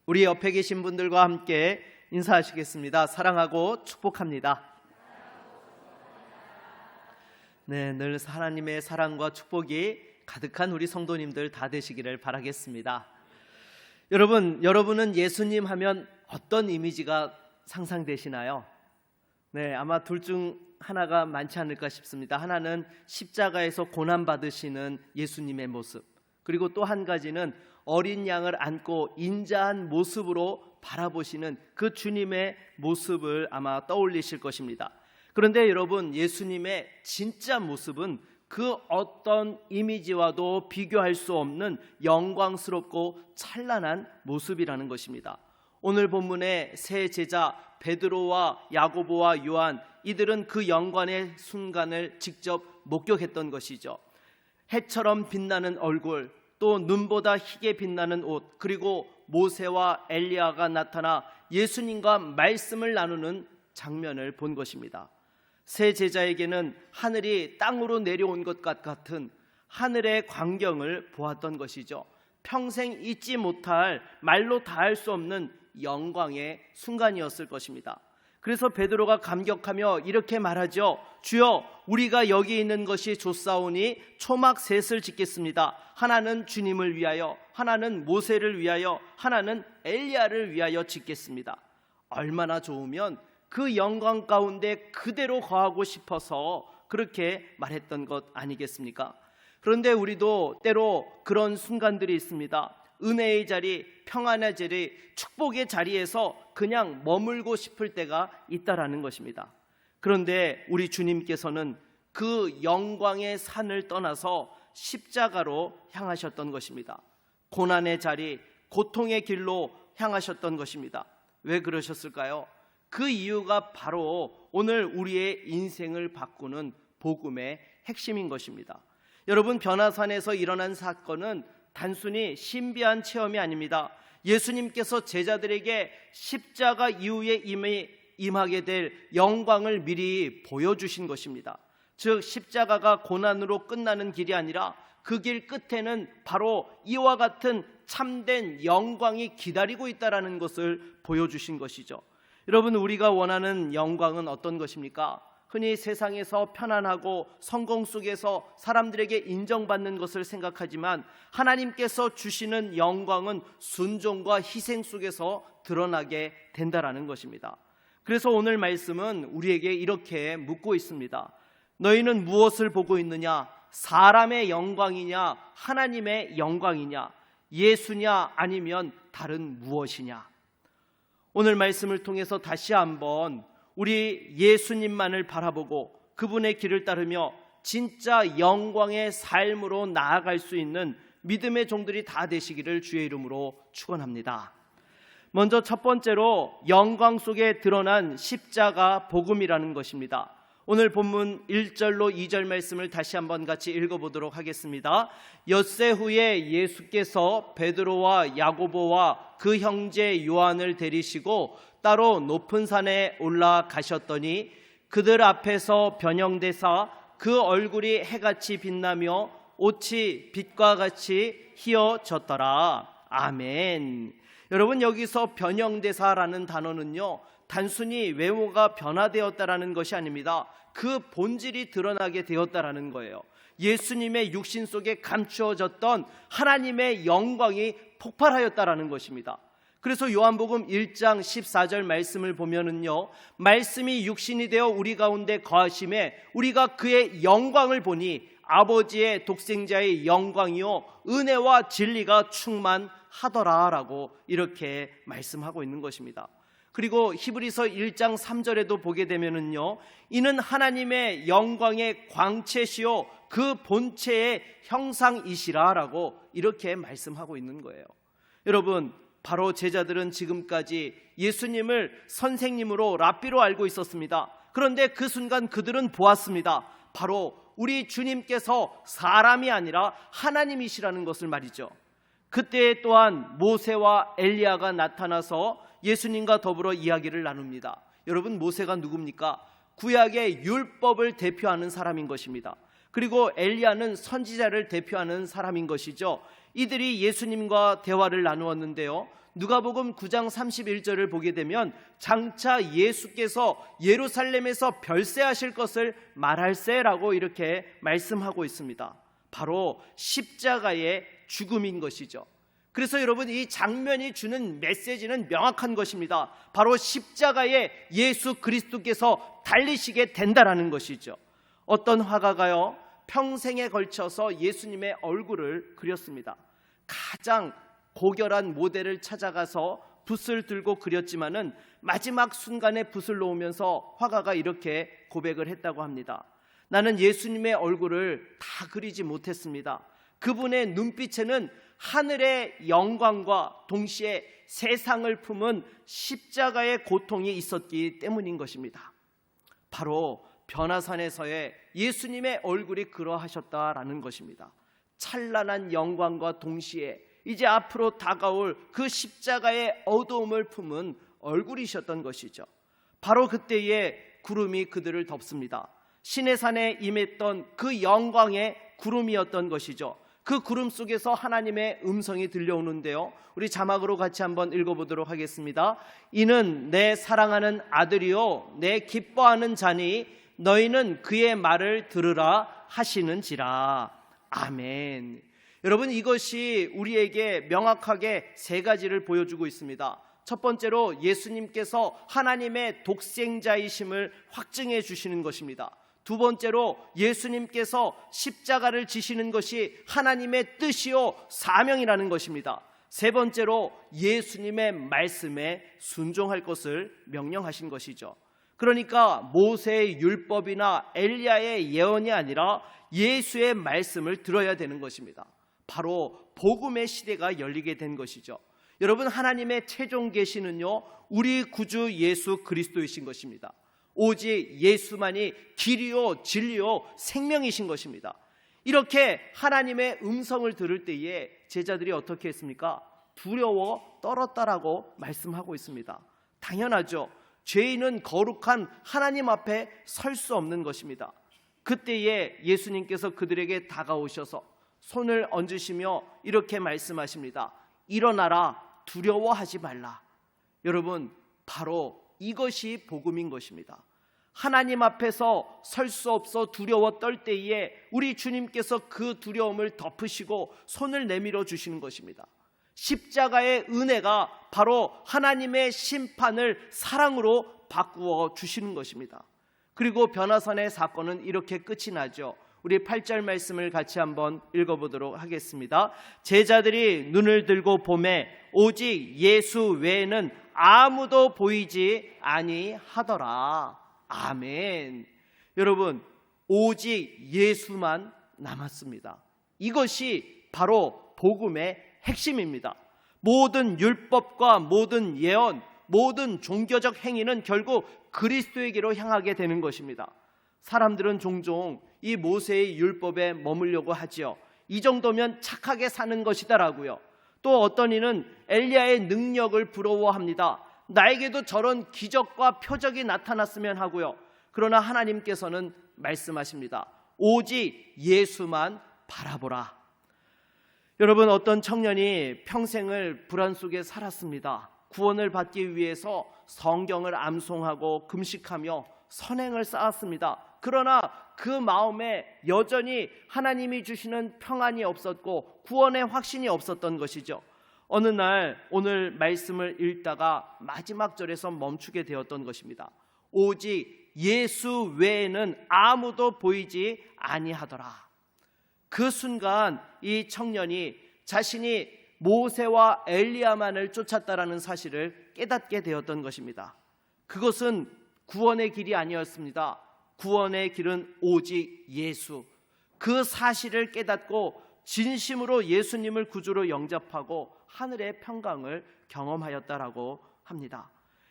우리 옆에 계신 분들과 함께 인사하시겠습니다. 사랑하고 축복합니다. 네, 늘 하나님의 사랑과 축복이 가득한 우리 성도님들 다 되시기를 바라겠습니다. 여러분은 예수님 하면 어떤 이미지가 상상되시나요? 네, 아마 둘 중 하나가 많지 않을까 싶습니다. 하나는 십자가에서 고난받으시는 예수님의 모습, 그리고 또 한 가지는 어린 양을 안고 인자한 모습으로 바라보시는 그 주님의 모습을 아마 떠올리실 것입니다. 그런데 여러분, 예수님의 진짜 모습은 그 어떤 이미지와도 비교할 수 없는 영광스럽고 찬란한 모습이라는 것입니다. 오늘 본문의 세 제자 베드로와 야고보와 요한, 이들은 그 영광의 순간을 직접 목격했던 것이죠. 해처럼 빛나는 얼굴, 또 눈보다 희게 빛나는 옷, 그리고 모세와 엘리야가 나타나 예수님과 말씀을 나누는 장면을 본 것입니다. 세 제자에게는 하늘이 땅으로 내려온 것 같은 하늘의 광경을 보았던 것이죠. 평생 잊지 못할, 말로 다할 수 없는 영광의 순간이었을 것입니다. 그래서 베드로가 감격하며 이렇게 말하죠. 주여, 우리가 여기 있는 것이 좋사오니 초막 셋을 짓겠습니다. 하나는 주님을 위하여, 하나는 모세를 위하여, 하나는 엘리야를 위하여 짓겠습니다. 얼마나 좋으면 그 영광 가운데 그대로 거하고 싶어서 그렇게 말했던 것 아니겠습니까? 그런데 우리도 때로 그런 순간들이 있습니다. 은혜의 자리, 평안의 자리, 축복의 자리에서 그냥 머물고 싶을 때가 있다라는 것입니다. 그런데 우리 주님께서는 그 영광의 산을 떠나서 십자가로 향하셨던 것입니다. 고난의 자리, 고통의 길로 향하셨던 것입니다. 왜 그러셨을까요? 그 이유가 바로 오늘 우리의 인생을 바꾸는 복음의 핵심인 것입니다. 여러분, 변화산에서 일어난 사건은 단순히 신비한 체험이 아닙니다. 예수님께서 제자들에게 십자가 이후에 임하게 될 영광을 미리 보여주신 것입니다. 즉, 십자가가 고난으로 끝나는 길이 아니라 그 길 끝에는 바로 이와 같은 참된 영광이 기다리고 있다는 것을 보여주신 것이죠. 여러분, 우리가 원하는 영광은 어떤 것입니까? 흔히 세상에서 편안하고 성공 속에서 사람들에게 인정받는 것을 생각하지만 하나님께서 주시는 영광은 순종과 희생 속에서 드러나게 된다라는 것입니다. 그래서 오늘 말씀은 우리에게 이렇게 묻고 있습니다. 너희는 무엇을 보고 있느냐? 사람의 영광이냐? 하나님의 영광이냐? 예수냐? 아니면 다른 무엇이냐? 오늘 말씀을 통해서 다시 한번 우리 예수님만을 바라보고 그분의 길을 따르며 진짜 영광의 삶으로 나아갈 수 있는 믿음의 종들이 다 되시기를 주의 이름으로 축원합니다. 먼저 첫 번째로 영광 속에 드러난 십자가 복음이라는 것입니다. 오늘 본문 1절로 2절 말씀을 다시 한번 같이 읽어보도록 하겠습니다. 엿새 후에 예수께서 베드로와 야고보와 그 형제 요한을 데리시고 따로 높은 산에 올라가셨더니 그들 앞에서 변형되사 그 얼굴이 해같이 빛나며 옷이 빛과 같이 희어졌더라. 아멘. 여러분, 여기서 변형되사라는 단어는요, 단순히 외모가 변화되었다라는 것이 아닙니다. 그 본질이 드러나게 되었다라는 거예요. 예수님의 육신 속에 감추어졌던 하나님의 영광이 폭발하였다라는 것입니다. 그래서 요한복음 1장 14절 말씀을 보면은요, 말씀이 육신이 되어 우리 가운데 거하심에 우리가 그의 영광을 보니 아버지의 독생자의 영광이요 은혜와 진리가 충만하더라라고 이렇게 말씀하고 있는 것입니다. 그리고 히브리서 1장 3절에도 보게 되면은요, 이는 하나님의 영광의 광채시요 그 본체의 형상이시라라고 이렇게 말씀하고 있는 거예요. 여러분, 바로 제자들은 지금까지 예수님을 선생님으로 랍비로 알고 있었습니다. 그런데 그 순간 그들은 보았습니다. 바로 우리 주님께서 사람이 아니라 하나님이시라는 것을 말이죠. 그때 또한 모세와 엘리야가 나타나서 예수님과 더불어 이야기를 나눕니다. 여러분, 모세가 누굽니까? 구약의 율법을 대표하는 사람인 것입니다. 그리고 엘리야는 선지자를 대표하는 사람인 것이죠. 이들이 예수님과 대화를 나누었는데요, 누가복음 9장 31절을 보게 되면 장차 예수께서 예루살렘에서 별세하실 것을 말할세라고 이렇게 말씀하고 있습니다. 바로 십자가의 죽음인 것이죠. 그래서 여러분, 이 장면이 주는 메시지는 명확한 것입니다. 바로 십자가에 예수 그리스도께서 달리시게 된다라는 것이죠. 어떤 화가가요, 평생에 걸쳐서 예수님의 얼굴을 그렸습니다. 가장 고결한 모델을 찾아가서 붓을 들고 그렸지만은 마지막 순간에 붓을 놓으면서 화가가 이렇게 고백을 했다고 합니다. 나는 예수님의 얼굴을 다 그리지 못했습니다. 그분의 눈빛에는 하늘의 영광과 동시에 세상을 품은 십자가의 고통이 있었기 때문인 것입니다. 바로 변화산에서의 예수님의 얼굴이 그러하셨다라는 것입니다. 찬란한 영광과 동시에 이제 앞으로 다가올 그 십자가의 어두움을 품은 얼굴이셨던 것이죠. 바로 그때에 구름이 그들을 덮습니다. 시내산에 임했던 그 영광의 구름이었던 것이죠. 그 구름 속에서 하나님의 음성이 들려오는데요, 우리 자막으로 같이 한번 읽어보도록 하겠습니다. 이는 내 사랑하는 아들이요 내 기뻐하는 자니 너희는 그의 말을 들으라 하시는지라. 아멘. 여러분, 이것이 우리에게 명확하게 세 가지를 보여주고 있습니다. 첫 번째로 예수님께서 하나님의 독생자이심을 확증해 주시는 것입니다. 두 번째로 예수님께서 십자가를 지시는 것이 하나님의 뜻이요 사명이라는 것입니다. 세 번째로 예수님의 말씀에 순종할 것을 명령하신 것이죠. 그러니까 모세의 율법이나 엘리야의 예언이 아니라 예수의 말씀을 들어야 되는 것입니다. 바로 복음의 시대가 열리게 된 것이죠. 여러분, 하나님의 최종 계시는요, 우리 구주 예수 그리스도이신 것입니다. 오직 예수만이 길이요 진리요 생명이신 것입니다. 이렇게 하나님의 음성을 들을 때에 제자들이 어떻게 했습니까? 두려워 떨었다라고 말씀하고 있습니다. 당연하죠. 죄인은 거룩한 하나님 앞에 설 수 없는 것입니다. 그때에 예수님께서 그들에게 다가오셔서 손을 얹으시며 이렇게 말씀하십니다. 일어나라, 두려워하지 말라. 여러분, 바로 이것이 복음인 것입니다. 하나님 앞에서 설 수 없어 두려워 떨 때에 우리 주님께서 그 두려움을 덮으시고 손을 내밀어 주시는 것입니다. 십자가의 은혜가 바로 하나님의 심판을 사랑으로 바꾸어 주시는 것입니다. 그리고 변화산의 사건은 이렇게 끝이 나죠. 우리 8절 말씀을 같이 한번 읽어보도록 하겠습니다. 제자들이 눈을 들고 보매 오직 예수 외에는 아무도 보이지 아니하더라. 아멘. 여러분, 오직 예수만 남았습니다. 이것이 바로 복음의 핵심입니다. 모든 율법과 모든 예언, 모든 종교적 행위는 결국 그리스도에게로 향하게 되는 것입니다. 사람들은 종종 이 모세의 율법에 머물려고 하지요. 이 정도면 착하게 사는 것이다라고요. 또 어떤 이는 엘리야의 능력을 부러워합니다. 나에게도 저런 기적과 표적이 나타났으면 하고요. 그러나 하나님께서는 말씀하십니다. 오직 예수만 바라보라. 여러분, 어떤 청년이 평생을 불안 속에 살았습니다. 구원을 받기 위해서 성경을 암송하고 금식하며 선행을 쌓았습니다. 그러나 그 마음에 여전히 하나님이 주시는 평안이 없었고 구원의 확신이 없었던 것이죠. 어느 날 오늘 말씀을 읽다가 마지막 절에서 멈추게 되었던 것입니다. 오직 예수 외에는 아무도 보이지 아니하더라. 그 순간 이 청년이 자신이 모세와 엘리야만을 쫓았다라는 사실을 깨닫게 되었던 것입니다. 그것은 구원의 길이 아니었습니다. 구원의 길은 오직 예수. 그 사실을 깨닫고 진심으로 예수님을 구주로 영접하고 하늘의 평강을 경험하였다라고 합니다.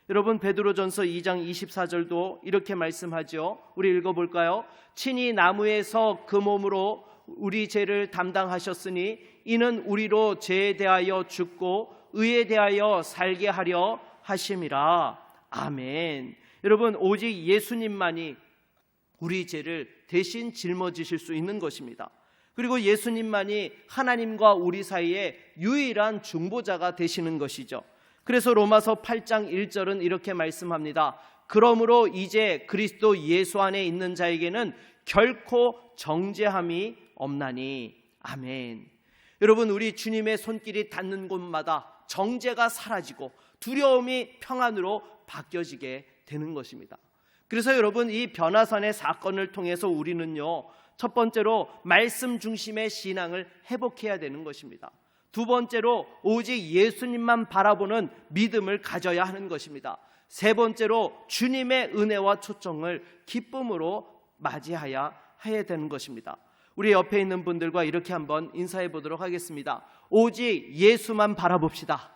여러분, 베드로전서 2장 24절도 이렇게 말씀하죠. 우리 읽어볼까요? 친히 나무에서 그 몸으로 우리 죄를 담당하셨으니 이는 우리로 죄에 대하여 죽고 의에 대하여 살게 하려 하심이라. 아멘. 여러분, 오직 예수님만이 우리 죄를 대신 짊어지실 수 있는 것입니다. 그리고 예수님만이 하나님과 우리 사이에 유일한 중보자가 되시는 것이죠. 그래서 로마서 8장 1절은 이렇게 말씀합니다. 그러므로 이제 그리스도 예수 안에 있는 자에게는 결코 정죄함이 없나니. 아멘. 여러분, 우리 주님의 손길이 닿는 곳마다 정죄가 사라지고 두려움이 평안으로 바뀌어지게 되는 것입니다. 그래서 여러분, 이 변화산의 사건을 통해서 우리는요, 첫 번째로 말씀 중심의 신앙을 회복해야 되는 것입니다. 두 번째로 오직 예수님만 바라보는 믿음을 가져야 하는 것입니다. 세 번째로 주님의 은혜와 초청을 기쁨으로 맞이해야 되는 것입니다. 우리 옆에 있는 분들과 이렇게 한번 인사해 보도록 하겠습니다. 오직 예수만 바라봅시다.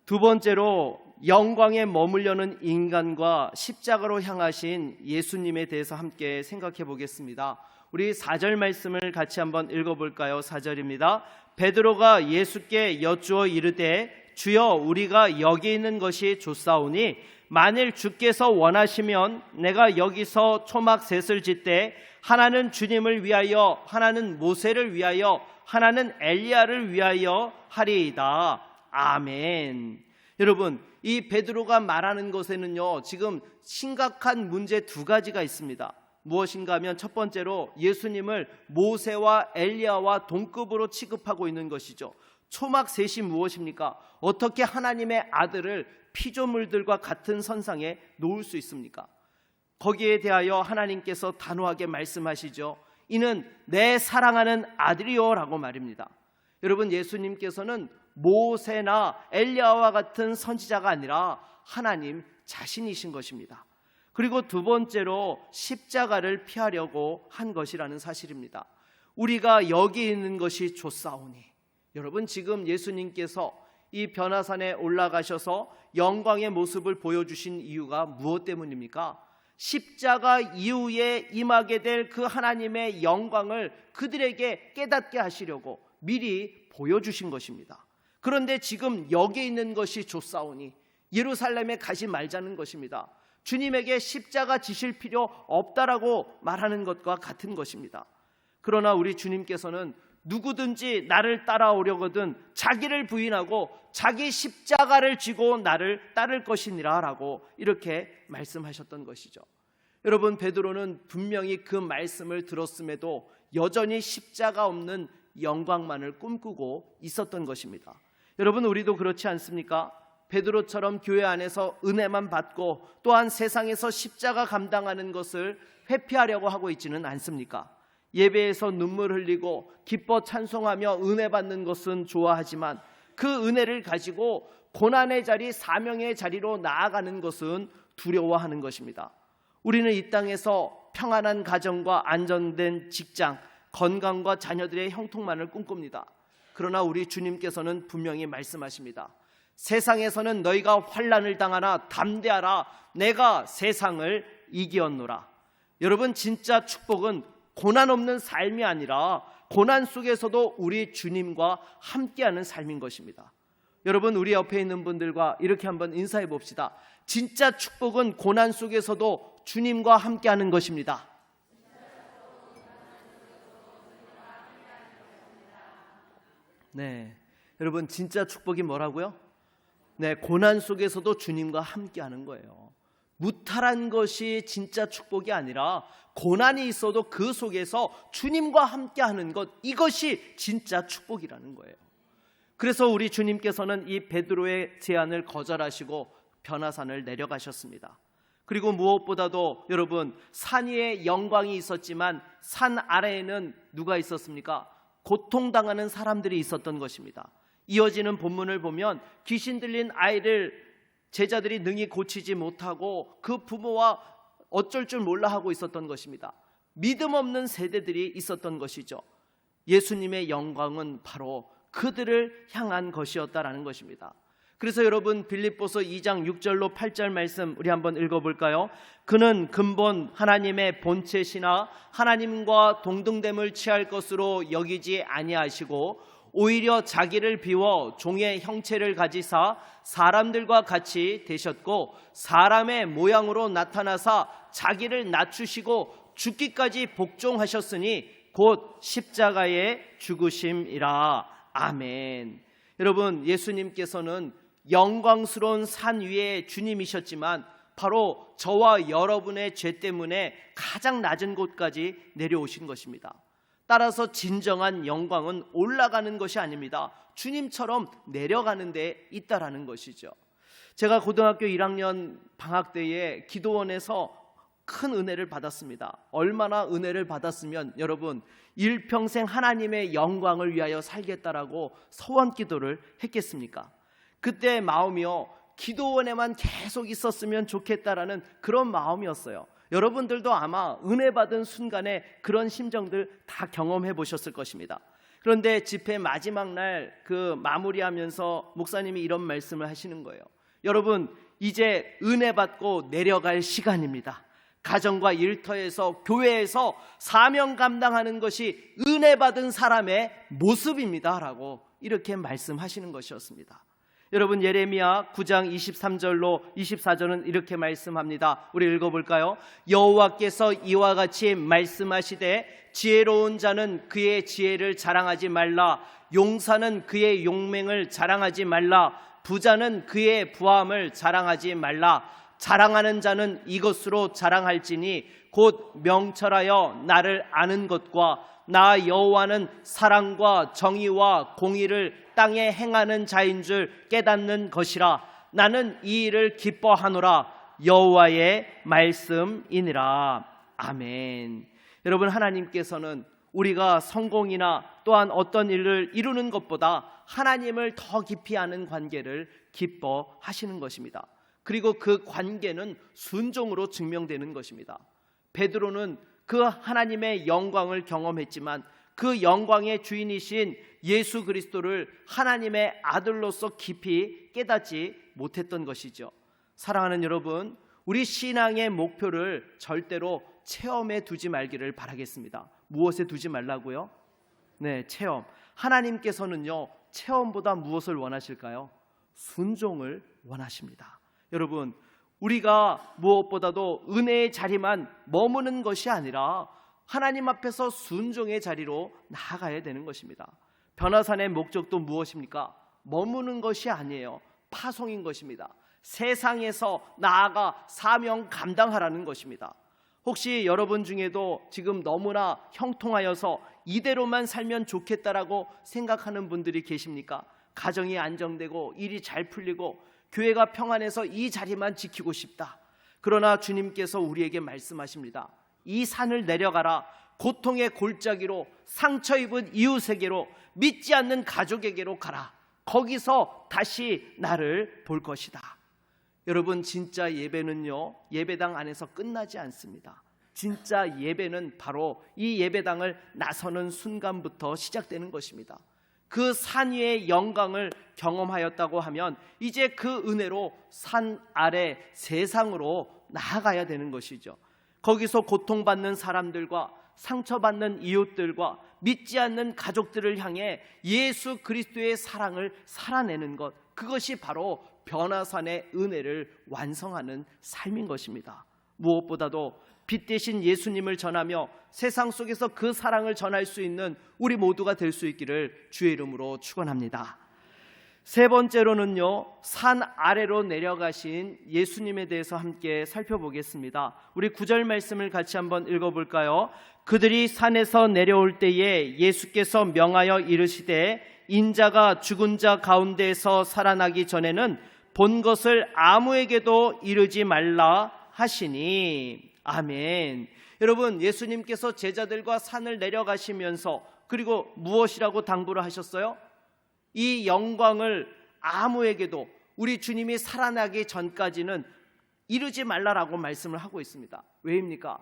두 번째로 영광에 머물려는 인간과 십자가로 향하신 예수님에 대해서 함께 생각해 보겠습니다. 우리 4절 말씀을 같이 한번 읽어볼까요? 4절입니다. 베드로가 예수께 여쭈어 이르되 주여, 우리가 여기 있는 것이 좋사오니 만일 주께서 원하시면 내가 여기서 초막 셋을 짓되 하나는 주님을 위하여, 하나는 모세를 위하여, 하나는 엘리야를 위하여 하리이다. 아멘. 여러분, 이 베드로가 말하는 것에는요, 지금 심각한 문제 두 가지가 있습니다. 무엇인가 하면 첫 번째로 예수님을 모세와 엘리야와 동급으로 취급하고 있는 것이죠. 초막 셋이 무엇입니까? 어떻게 하나님의 아들을 피조물들과 같은 선상에 놓을 수 있습니까? 거기에 대하여 하나님께서 단호하게 말씀하시죠. 이는 내 사랑하는 아들이요 라고 말입니다. 여러분, 예수님께서는 모세나 엘리야와 같은 선지자가 아니라 하나님 자신이신 것입니다. 그리고 두 번째로 십자가를 피하려고 한 것이라는 사실입니다. 우리가 여기 있는 것이 좋사오니. 여러분, 지금 예수님께서 이 변화산에 올라가셔서 영광의 모습을 보여주신 이유가 무엇 때문입니까? 십자가 이후에 임하게 될 그 하나님의 영광을 그들에게 깨닫게 하시려고 미리 보여주신 것입니다. 그런데 지금 여기 있는 것이 좋사오니 예루살렘에 가지 말자는 것입니다. 주님에게 십자가 지실 필요 없다라고 말하는 것과 같은 것입니다. 그러나 우리 주님께서는 누구든지 나를 따라오려거든 자기를 부인하고 자기 십자가를 지고 나를 따를 것이니라 라고 이렇게 말씀하셨던 것이죠. 여러분, 베드로는 분명히 그 말씀을 들었음에도 여전히 십자가 없는 영광만을 꿈꾸고 있었던 것입니다. 여러분, 우리도 그렇지 않습니까? 베드로처럼 교회 안에서 은혜만 받고 또한 세상에서 십자가 감당하는 것을 회피하려고 하고 있지는 않습니까? 예배에서 눈물 흘리고 기뻐 찬송하며 은혜 받는 것은 좋아하지만 그 은혜를 가지고 고난의 자리, 사명의 자리로 나아가는 것은 두려워하는 것입니다. 우리는 이 땅에서 평안한 가정과 안정된 직장, 건강과 자녀들의 형통만을 꿈꿉니다. 그러나 우리 주님께서는 분명히 말씀하십니다. 세상에서는 너희가 환난을 당하나 담대하라. 내가 세상을 이기었노라. 여러분, 진짜 축복은 고난 없는 삶이 아니라 고난 속에서도 우리 주님과 함께하는 삶인 것입니다. 여러분, 우리 옆에 있는 분들과 이렇게 한번 인사해 봅시다. 진짜 축복은 고난 속에서도 주님과 함께하는 것입니다. 네, 여러분, 진짜 축복이 뭐라고요? 네, 고난 속에서도 주님과 함께하는 거예요. 무탈한 것이 진짜 축복이 아니라 고난이 있어도 그 속에서 주님과 함께하는 것, 이것이 진짜 축복이라는 거예요. 그래서 우리 주님께서는 이 베드로의 제안을 거절하시고 변화산을 내려가셨습니다. 그리고 무엇보다도 여러분, 산 위에 영광이 있었지만 산 아래에는 누가 있었습니까? 고통당하는 사람들이 있었던 것입니다. 이어지는 본문을 보면 귀신 들린 아이를 제자들이 능히 고치지 못하고 그 부모와 어쩔 줄 몰라 하고 있었던 것입니다. 믿음 없는 세대들이 있었던 것이죠. 예수님의 영광은 바로 그들을 향한 것이었다라는 것입니다. 그래서 여러분, 빌립보서 2장 6절로 8절 말씀 우리 한번 읽어볼까요? 그는 근본 하나님의 본체시나 하나님과 동등됨을 취할 것으로 여기지 아니하시고 오히려 자기를 비워 종의 형체를 가지사 사람들과 같이 되셨고 사람의 모양으로 나타나사 자기를 낮추시고 죽기까지 복종하셨으니 곧 십자가의 죽으심이라. 아멘. 여러분, 예수님께서는 영광스러운 산 위에 주님이셨지만 바로 저와 여러분의 죄 때문에 가장 낮은 곳까지 내려오신 것입니다. 따라서 진정한 영광은 올라가는 것이 아닙니다. 주님처럼 내려가는 데 있다라는 것이죠. 제가 고등학교 1학년 방학 때에 기도원에서 큰 은혜를 받았습니다. 얼마나 은혜를 받았으면 여러분, 일평생 하나님의 영광을 위하여 살겠다라고 소원 기도를 했겠습니까? 그때 마음이요, 기도원에만 계속 있었으면 좋겠다라는 그런 마음이었어요. 여러분들도 아마 은혜 받은 순간에 그런 심정들 다 경험해 보셨을 것입니다. 그런데 집회 마지막 날 그 마무리하면서 목사님이 이런 말씀을 하시는 거예요. 여러분, 이제 은혜 받고 내려갈 시간입니다. 가정과 일터에서, 교회에서 사명 감당하는 것이 은혜 받은 사람의 모습입니다 라고 이렇게 말씀하시는 것이었습니다. 여러분, 예레미야 9장 23절로 24절은 이렇게 말씀합니다. 우리 읽어볼까요? 여호와께서 이와 같이 말씀하시되 지혜로운 자는 그의 지혜를 자랑하지 말라. 용사는 그의 용맹을 자랑하지 말라. 부자는 그의 부함을 자랑하지 말라. 자랑하는 자는 이것으로 자랑할지니 곧 명철하여 나를 아는 것과 나 여호와는 사랑과 정의와 공의를 땅에 행하는 자인 줄 깨닫는 것이라. 나는 이 일을 기뻐하노라. 여호와의 말씀이니라. 아멘. 여러분, 하나님께서는 우리가 성공이나 또한 어떤 일을 이루는 것보다 하나님을 더 깊이 아는 관계를 기뻐하시는 것입니다. 그리고 그 관계는 순종으로 증명되는 것입니다. 베드로는 그 하나님의 영광을 경험했지만 그 영광의 주인이신 예수 그리스도를 하나님의 아들로서 깊이 깨닫지 못했던 것이죠. 사랑하는 여러분, 우리 신앙의 목표를 절대로 체험에 두지 말기를 바라겠습니다. 무엇에 두지 말라고요? 네, 체험. 하나님께서는요, 체험보다 무엇을 원하실까요? 순종을 원하십니다. 여러분, 우리가 무엇보다도 은혜의 자리만 머무는 것이 아니라 하나님 앞에서 순종의 자리로 나아가야 되는 것입니다. 변화산의 목적도 무엇입니까? 머무는 것이 아니에요. 파송인 것입니다. 세상에서 나아가 사명 감당하라는 것입니다. 혹시 여러분 중에도 지금 너무나 형통하여서 이대로만 살면 좋겠다라고 생각하는 분들이 계십니까? 가정이 안정되고 일이 잘 풀리고 교회가 평안해서 이 자리만 지키고 싶다. 그러나 주님께서 우리에게 말씀하십니다. 이 산을 내려가라. 고통의 골짜기로, 상처 입은 이웃에게로, 믿지 않는 가족에게로 가라. 거기서 다시 나를 볼 것이다. 여러분, 진짜 예배는요, 예배당 안에서 끝나지 않습니다. 진짜 예배는 바로 이 예배당을 나서는 순간부터 시작되는 것입니다. 그 산 위의 영광을 경험하였다고 하면 이제 그 은혜로 산 아래 세상으로 나아가야 되는 것이죠. 거기서 고통받는 사람들과 상처받는 이웃들과 믿지 않는 가족들을 향해 예수 그리스도의 사랑을 살아내는 것, 그것이 바로 변화산의 은혜를 완성하는 삶인 것입니다. 무엇보다도 빛 대신 예수님을 전하며 세상 속에서 그 사랑을 전할 수 있는 우리 모두가 될 수 있기를 주의 이름으로 축원합니다. 세 번째로는요, 산 아래로 내려가신 예수님에 대해서 함께 살펴보겠습니다. 우리 9절 말씀을 같이 한번 읽어볼까요? 그들이 산에서 내려올 때에 예수께서 명하여 이르시되 인자가 죽은 자 가운데에서 살아나기 전에는 본 것을 아무에게도 이르지 말라 하시니. 아멘. 여러분, 예수님께서 제자들과 산을 내려가시면서 그리고 무엇이라고 당부를 하셨어요? 이 영광을 아무에게도, 우리 주님이 살아나기 전까지는 이르지 말라라고 말씀을 하고 있습니다. 왜입니까?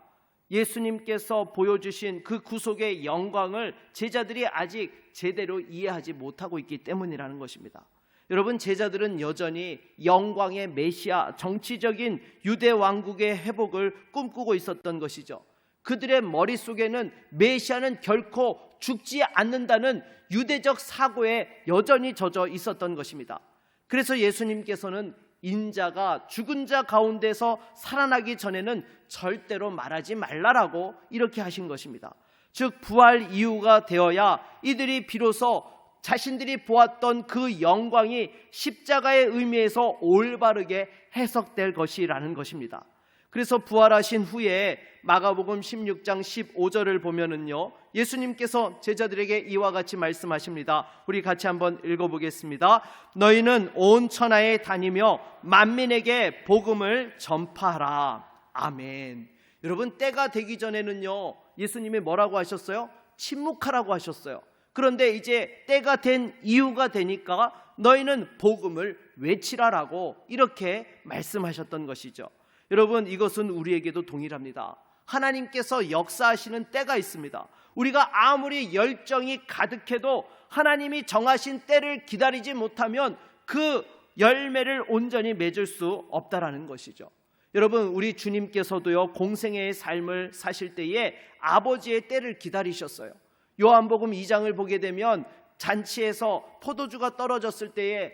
예수님께서 보여주신 그 구속의 영광을 제자들이 아직 제대로 이해하지 못하고 있기 때문이라는 것입니다. 여러분, 제자들은 여전히 영광의 메시아, 정치적인 유대 왕국의 회복을 꿈꾸고 있었던 것이죠. 그들의 머릿속에는 메시아는 결코 죽지 않는다는 유대적 사고에 여전히 젖어 있었던 것입니다. 그래서 예수님께서는 인자가 죽은 자 가운데서 살아나기 전에는 절대로 말하지 말라라고 이렇게 하신 것입니다. 즉 부활 이후가 되어야 이들이 비로소 자신들이 보았던 그 영광이 십자가의 의미에서 올바르게 해석될 것이라는 것입니다. 그래서 부활하신 후에 마가복음 16장 15절을 보면은요, 예수님께서 제자들에게 이와 같이 말씀하십니다. 우리 같이 한번 읽어보겠습니다. 너희는 온 천하에 다니며 만민에게 복음을 전파하라. 아멘. 여러분, 때가 되기 전에는요, 예수님이 뭐라고 하셨어요? 침묵하라고 하셨어요. 그런데 이제 때가 된 이유가 되니까 너희는 복음을 외치라라고 이렇게 말씀하셨던 것이죠. 여러분, 이것은 우리에게도 동일합니다. 하나님께서 역사하시는 때가 있습니다. 우리가 아무리 열정이 가득해도 하나님이 정하신 때를 기다리지 못하면 그 열매를 온전히 맺을 수 없다라는 것이죠. 여러분, 우리 주님께서도요, 공생애의 삶을 사실 때에 아버지의 때를 기다리셨어요. 요한복음 2장을 보게 되면 잔치에서 포도주가 떨어졌을 때에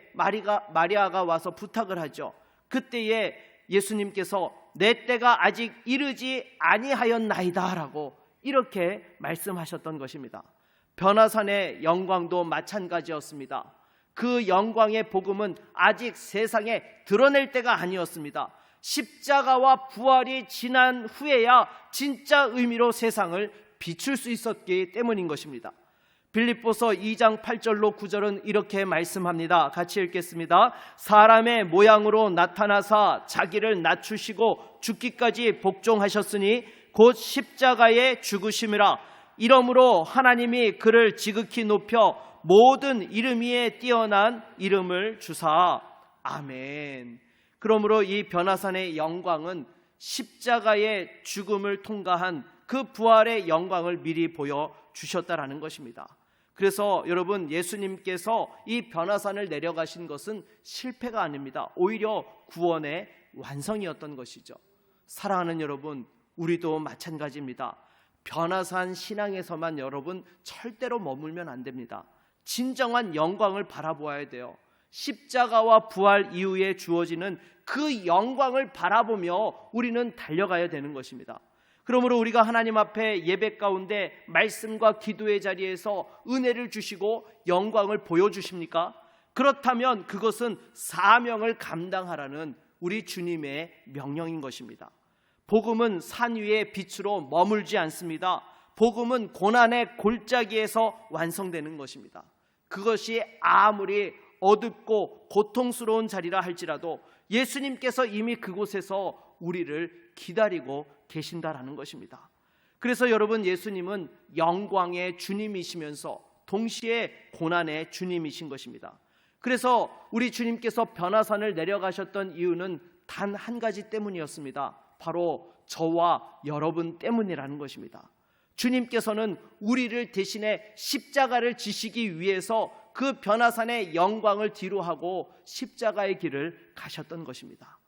마리아가 와서 부탁을 하죠. 그때에 예수님께서 내 때가 아직 이르지 아니하였나이다 라고 이렇게 말씀하셨던 것입니다. 변화산의 영광도 마찬가지였습니다. 그 영광의 복음은 아직 세상에 드러낼 때가 아니었습니다. 십자가와 부활이 지난 후에야 진짜 의미로 세상을 비출 수 있었기 때문인 것입니다. 빌립보서 2장 8절로 9절은 이렇게 말씀합니다. 같이 읽겠습니다. 사람의 모양으로 나타나사 자기를 낮추시고 죽기까지 복종하셨으니 곧 십자가의 죽으심이라. 이러므로 하나님이 그를 지극히 높여 모든 이름 위에 뛰어난 이름을 주사. 아멘. 그러므로 이 변화산의 영광은 십자가의 죽음을 통과한 그 부활의 영광을 미리 보여주셨다라는 것입니다. 그래서 여러분, 예수님께서 이 변화산을 내려가신 것은 실패가 아닙니다. 오히려 구원의 완성이었던 것이죠. 사랑하는 여러분, 우리도 마찬가지입니다. 변화산 신앙에서만 여러분 절대로 머물면 안 됩니다. 진정한 영광을 바라보아야 돼요. 십자가와 부활 이후에 주어지는 그 영광을 바라보며 우리는 달려가야 되는 것입니다. 그러므로 우리가 하나님 앞에 예배 가운데 말씀과 기도의 자리에서 은혜를 주시고 영광을 보여주십니까? 그렇다면 그것은 사명을 감당하라는 우리 주님의 명령인 것입니다. 복음은 산 위의 빛으로 머물지 않습니다. 복음은 고난의 골짜기에서 완성되는 것입니다. 그것이 아무리 어둡고 고통스러운 자리라 할지라도 예수님께서 이미 그곳에서 우리를 기다리고 계신다라는 것입니다. 그래서 여러분, 예수님은 영광의 주님이시면서 동시에 고난의 주님이신 것입니다. 그래서 우리 주님께서 변화산을 내려가셨던 이유는 단 한 가지 때문이었습니다. 바로 저와 여러분 때문이라는 것입니다. 주님께서는 우리를 대신해 십자가를 지시기 위해서 그 변화산의 영광을 뒤로하고 십자가의 길을 가셨던 것입니다.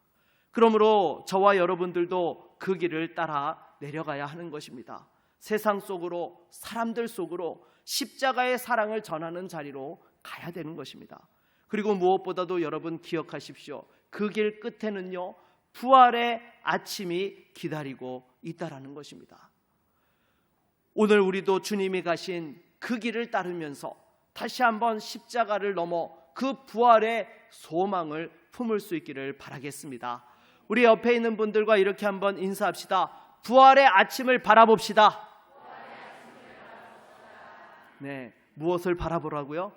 그러므로 저와 여러분들도 그 길을 따라 내려가야 하는 것입니다. 세상 속으로, 사람들 속으로 십자가의 사랑을 전하는 자리로 가야 되는 것입니다. 그리고 무엇보다도 여러분 기억하십시오. 그 길 끝에는요, 부활의 아침이 기다리고 있다라는 것입니다. 오늘 우리도 주님이 가신 그 길을 따르면서 다시 한번 십자가를 넘어 그 부활의 소망을 품을 수 있기를 바라겠습니다. 우리 옆에 있는 분들과 이렇게 한번 인사합시다. 부활의 아침을 바라봅시다. 네, 무엇을 바라보라고요?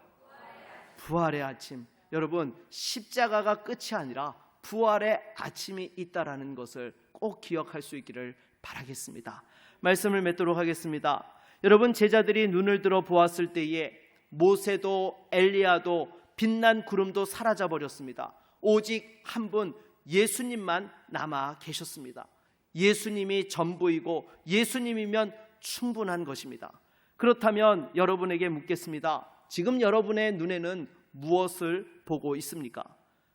부활의 아침. 여러분, 십자가가 끝이 아니라 부활의 아침이 있다라는 것을 꼭 기억할 수 있기를 바라겠습니다. 말씀을 맺도록 하겠습니다. 여러분, 제자들이 눈을 들어 보았을 때에 모세도 엘리야도 빛난 구름도 사라져 버렸습니다. 오직 한 분, 예수님만 남아 계셨습니다. 예수님이 전부이고 예수님이면 충분한 것입니다. 그렇다면 여러분에게 묻겠습니다. 지금 여러분의 눈에는 무엇을 보고 있습니까?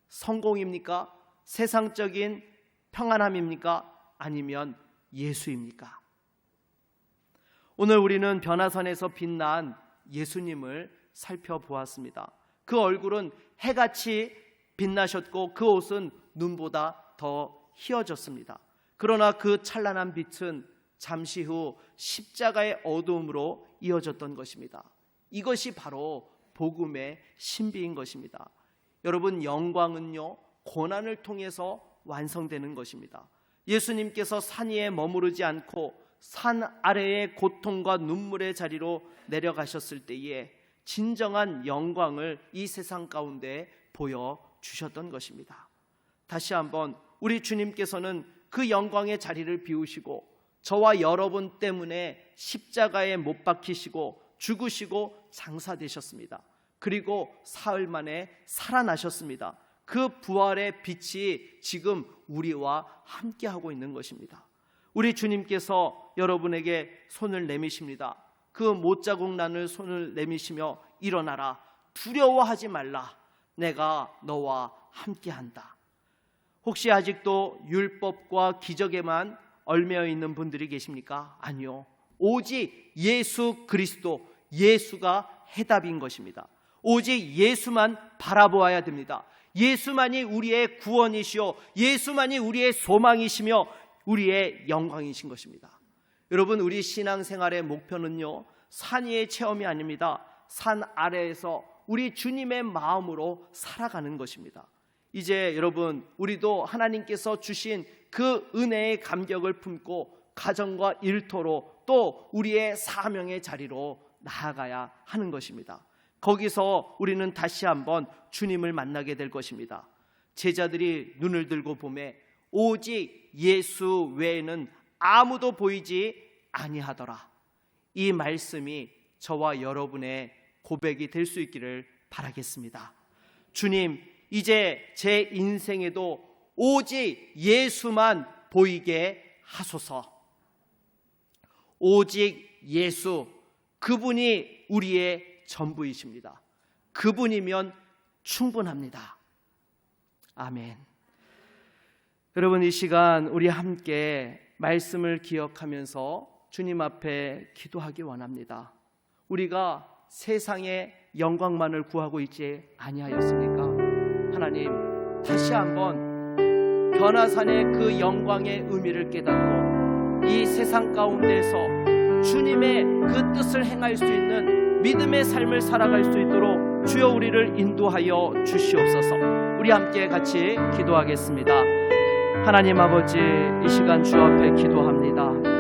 성공입니까? 세상적인 평안함입니까? 아니면 예수입니까? 오늘 우리는 변화산에서 빛난 예수님을 살펴보았습니다. 그 얼굴은 해같이 빛나셨고 그 옷은 눈보다 더 희어졌습니다. 그러나 그 찬란한 빛은 잠시 후 십자가의 어두움으로 이어졌던 것입니다. 이것이 바로 복음의 신비인 것입니다. 여러분, 영광은요, 고난을 통해서 완성되는 것입니다. 예수님께서 산 위에 머무르지 않고 산 아래의 고통과 눈물의 자리로 내려가셨을 때에 진정한 영광을 이 세상 가운데 보여주셨던 것입니다. 다시 한번 우리 주님께서는 그 영광의 자리를 비우시고 저와 여러분 때문에 십자가에 못 박히시고 죽으시고 장사되셨습니다. 그리고 사흘 만에 살아나셨습니다. 그 부활의 빛이 지금 우리와 함께하고 있는 것입니다. 우리 주님께서 여러분에게 손을 내미십니다. 그 못자국 나는 손을 내미시며 일어나라, 두려워하지 말라, 내가 너와 함께한다. 혹시 아직도 율법과 기적에만 얽매여 있는 분들이 계십니까? 아니요, 오직 예수 그리스도, 예수가 해답인 것입니다. 오직 예수만 바라보아야 됩니다. 예수만이 우리의 구원이시오, 예수만이 우리의 소망이시며 우리의 영광이신 것입니다. 여러분, 우리 신앙생활의 목표는요, 산 위의 체험이 아닙니다. 산 아래에서 우리 주님의 마음으로 살아가는 것입니다. 이제 여러분, 우리도 하나님께서 주신 그 은혜의 감격을 품고 가정과 일터로 또 우리의 사명의 자리로 나아가야 하는 것입니다. 거기서 우리는 다시 한번 주님을 만나게 될 것입니다. 제자들이 눈을 들고 보매 오직 예수 외에는 아무도 보이지 아니하더라. 이 말씀이 저와 여러분의 고백이 될 수 있기를 바라겠습니다. 주님, 이제 제 인생에도 오직 예수만 보이게 하소서. 오직 예수, 그분이 우리의 전부이십니다. 그분이면 충분합니다. 아멘. 여러분, 이 시간 우리 함께 말씀을 기억하면서 주님 앞에 기도하기 원합니다. 우리가 세상의 영광만을 구하고 있지 아니하였습니까? 하나님, 다시 한번 변화산의 그 영광의 의미를 깨닫고 이 세상 가운데서 주님의 그 뜻을 행할 수 있는 믿음의 삶을 살아갈 수 있도록 주여 우리를 인도하여 주시옵소서. 우리 함께 같이 기도하겠습니다. 하나님 아버지, 이 시간 주 앞에 기도합니다.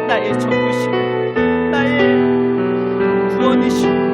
나의 전부시고 나의 구원이시고